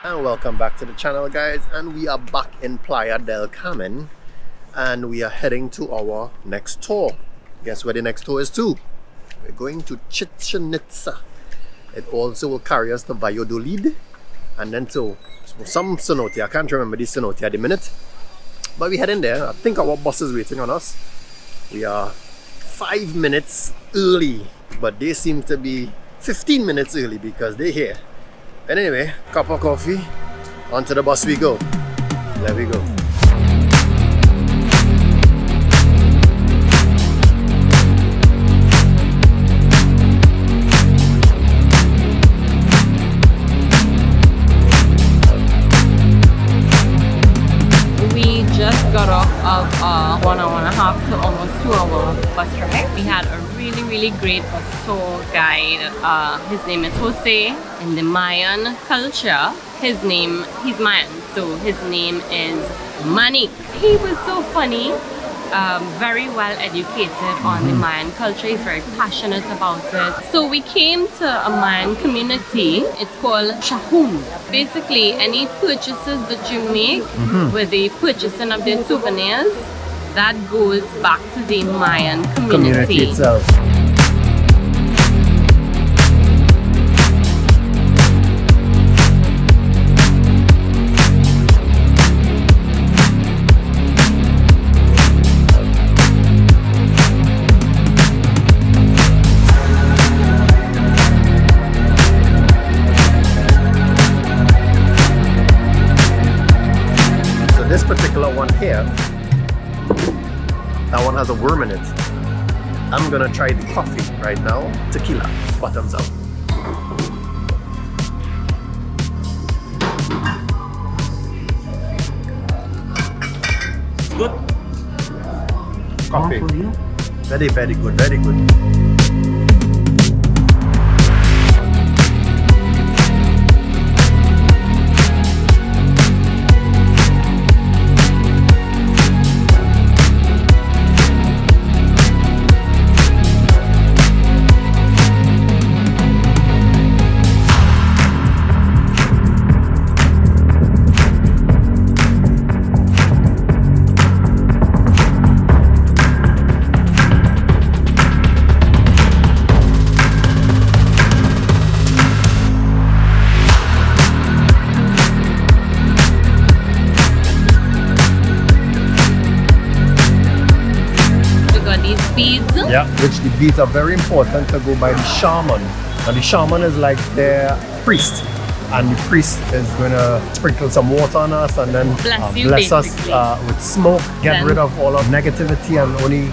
And welcome back to the channel, guys, and we are back in Playa del Carmen and we are heading to our next tour. Guess where the next tour is to? We're going to Chichen-Itza. It also will carry us to Valladolid and then to some cenote. I can't remember the cenote at the minute, but we head in there. I think our bus is waiting on us. We are 5 minutes early, but they seem to be 15 minutes early because they're here. And anyway, cup of coffee, onto the bus we go. There we go. We just got off of a 1 hour and a half to almost 2 hour bus ride. We had a really great bus tour guide. His name is Jose. In the Mayan culture, he's Mayan, so his name is Manik. He was so funny, very well educated on the Mayan culture. He's very passionate about it. So we came to a Mayan community. It's called Xcajum. Basically, any purchases that you make with the purchasing of their souvenirs, that goes back to the Mayan community itself. This particular one here, that one has a worm in it. I'm gonna try the coffee right now. Tequila, bottoms up. Good. Coffee. Very good, very good. Yeah, which the beads are very important to go by the shaman. And the shaman is like their priest. And the priest is going to sprinkle some water on us and then bless us with smoke, get rid of all of negativity and only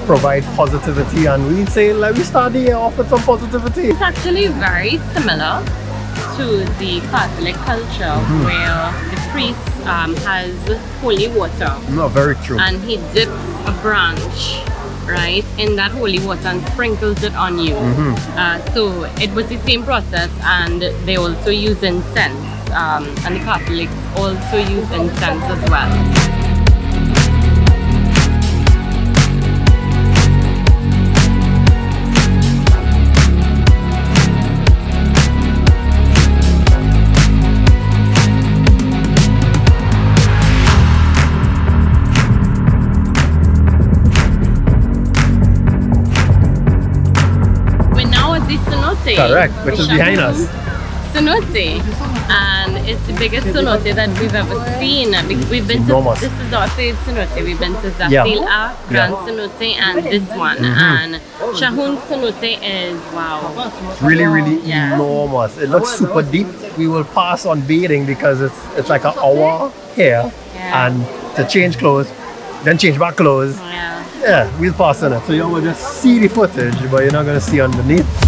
provide positivity. And we say, like, we start the year off with some positivity. It's actually very similar to the Catholic culture where the priest has holy water. No, very true. And he dips a branch, right, in that holy water and sprinkles it on you. So it was the same process, and they also use incense, and the Catholics also use incense as well. Correct, which is behind us. Cenote, and it's the biggest cenote that we've ever seen. We've been to, this is our third cenote. We've been to Zafila, Grand Cenote, and this one. And Xcajum Cenote is wow. It's really enormous. It looks super deep. We will pass on bathing because it's like an hour here, and to change clothes, then change back clothes. Yeah, we'll pass on it. So you will just see the footage, but you're not gonna see underneath.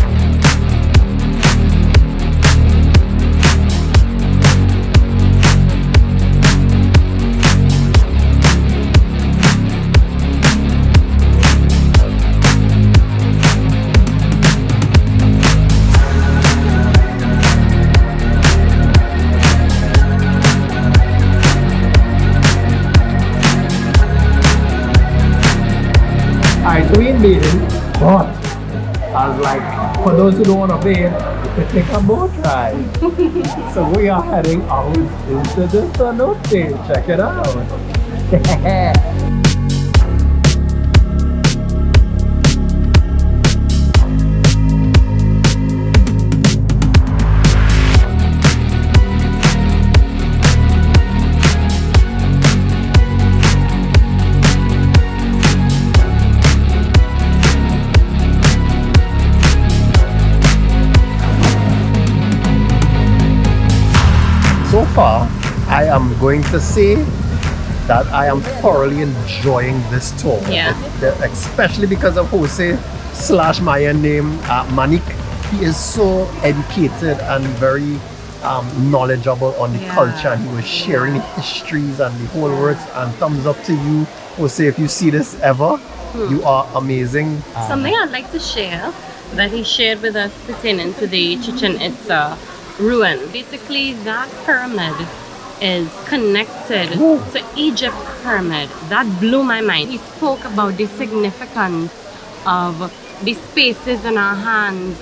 Alright, so we in bathing, but as like, for those who don't want to bathe, to take a boat ride. So we are heading out into the cenote. Check it out. So far, I am going to say that I am thoroughly enjoying this tour. Yeah. Especially because of Jose / Mayan name, Manik. He is so educated and very knowledgeable on the culture, and he was sharing the histories and the whole works. And thumbs up to you, Jose, if you see this ever. You are amazing. Something I'd like to share that he shared with us pertaining to the Chichen-Itza ruin. Basically, that pyramid is connected to Egypt's pyramid. That blew my mind. He spoke about the significance of the spaces in our hands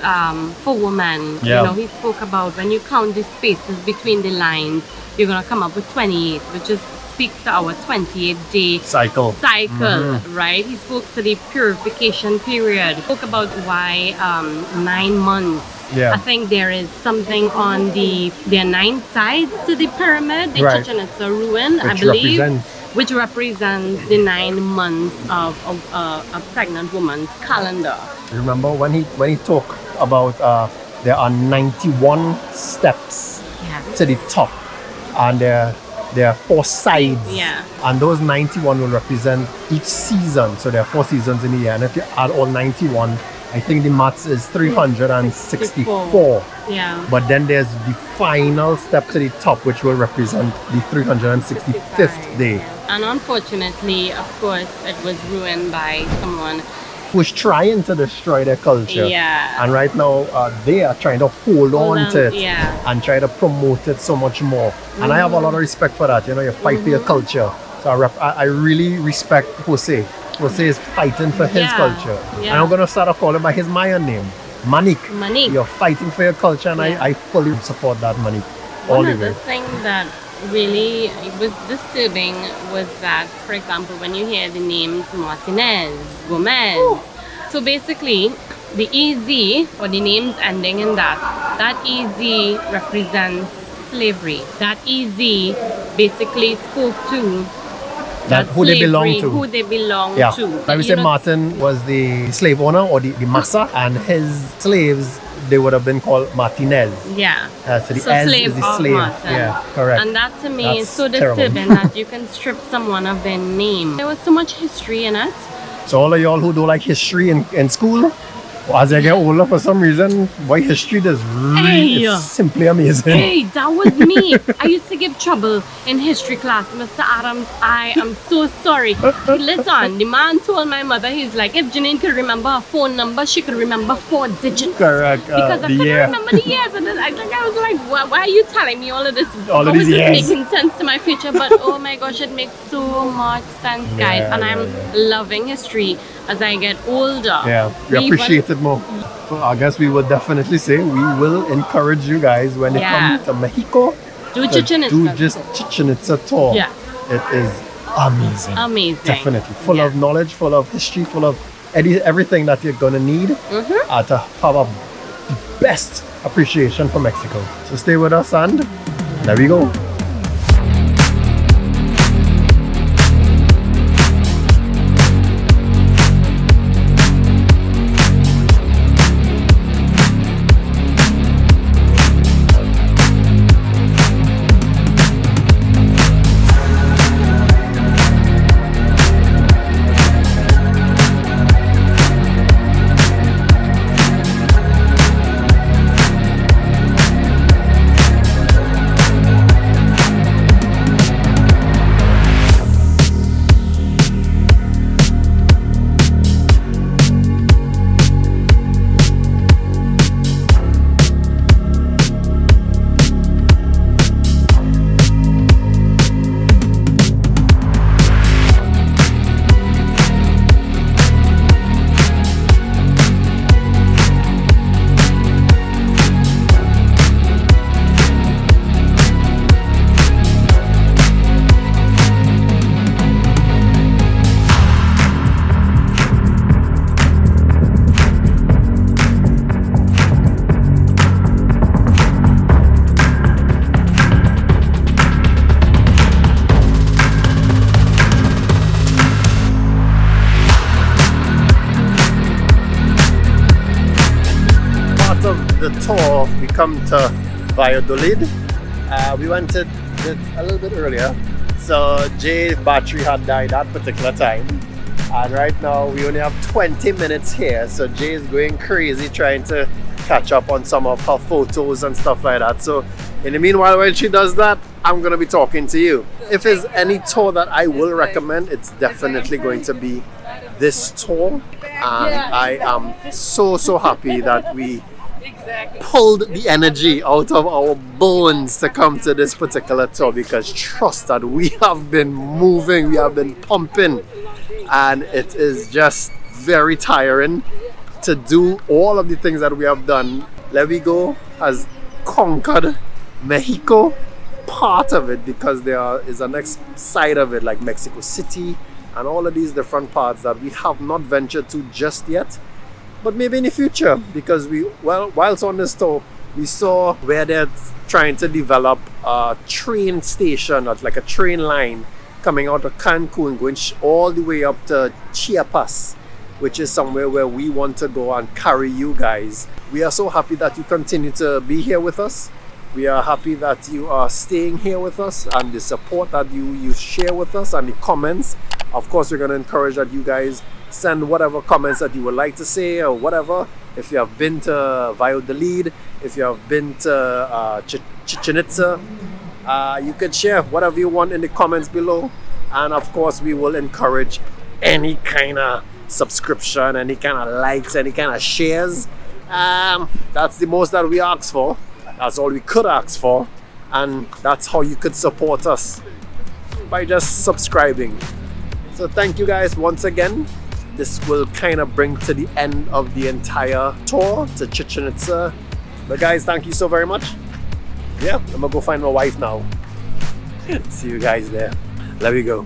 for women. Yeah. You know, he spoke about when you count the spaces between the lines, you're gonna come up with 28, which is speaks to our 28-day Cycle. Right? He spoke to the purification period. He spoke about why 9 months. Yeah. I think there is something on there are 9 sides to the pyramid, the Right. Chichen-Itza ruin, I Which believe, represents- which represents the 9 months of a pregnant woman's calendar. Remember when he talked about there are 91 steps Yes. to the top, and there are 4 sides. Yeah. And those 91 will represent each season. So there are 4 seasons in the year. And if you add all 91, I think the maths is 364. Yeah. But then there's the final step to the top, which will represent the 365th day. And unfortunately, of course, it was ruined by someone. Who's trying to destroy their culture. Yeah. And right now, they are trying to hold on to it. Yeah. And try to promote it so much more. And I have a lot of respect for that. You know, you fight for your culture. So I really respect Jose. Jose is fighting for his Yeah. culture. Yeah. And I'm going to start to call him by his Mayan name, Manik. Manik. You're fighting for your culture, and Yeah. I fully support that, Manik. All One the of the way. things that really was disturbing was that, for example, when you hear the names Martinez, Gomez, so basically the EZ, or the names ending in that EZ represents slavery. That EZ basically spoke to That who they belong slavery, to. who they belong Yeah. to. I would You say know, Martin was the slave owner or the massa, and his slaves, they would have been called Martinez. Yeah. So the So S slave is the of slave. Martin. Yeah, correct. And that to me That's is so terrible. disturbing that you can strip someone of their name. There was so much history in it. So all of y'all who don't like history in school, well, as I get older, for some reason, boy, history is really Hey. it's simply amazing. Hey, that was me. I used to give trouble in history class. Mr. Adams, I am so sorry. Listen, the man told my mother, he's like, if Janine could remember her phone number, she could remember 4 digits. Correct. Because I the couldn't year. remember the years. And then I was like, why are you telling me all of this? All of How these is this years. making sense to my future? But oh my gosh, it makes so much sense, guys. Yeah, And I'm loving history as I get older. Yeah, we Even- appreciate it more. So I guess we would definitely say we will encourage you guys when you Yeah. come to Mexico Do to Chichen-Itza. do just Chichen-Itza tour. Yeah. It is amazing. Amazing. Definitely. Full Yeah. of knowledge, full of history, full of everything that you're going to need to have the best appreciation for Mexico. So stay with us, and there we go. of the tour, we come to Valladolid. We went to it a little bit earlier. So Jay's battery had died that particular time. And right now we only have 20 minutes here. So Jay is going crazy trying to catch up on some of her photos and stuff like that. So in the meanwhile, when she does that, I'm going to be talking to you. If there's any tour that I will recommend, it's definitely going to be this tour. And I am so happy that we pulled the energy out of our bones to come to this particular tour, because trust that we have been moving, we have been pumping, and it is just very tiring to do all of the things that we have done. Levigo has conquered Mexico, part of it, because there is a next side of it like Mexico City and all of these different parts that we have not ventured to just yet, but maybe in the future, because whilst on this tour we saw where they're trying to develop a train station, like a train line coming out of Cancun going all the way up to Chiapas, which is somewhere where we want to go and carry you guys. We are so happy that you continue to be here with us. We are happy that you are staying here with us, and the support that you share with us and the comments. Of course, we're going to encourage that you guys send whatever comments that you would like to say or whatever. If you have been to Valladolid, if you have been to Chichen-Itza, you could share whatever you want in the comments below. And of course, we will encourage any kind of subscription, any kind of likes, any kind of shares. That's the most that we ask for. That's all we could ask for. And that's how you could support us, by just subscribing. So thank you guys once again. This will kind of bring to the end of the entire tour to Chichen-Itza. But guys, thank you so very much. Yeah, I'm gonna go find my wife now. See you guys there. There we go.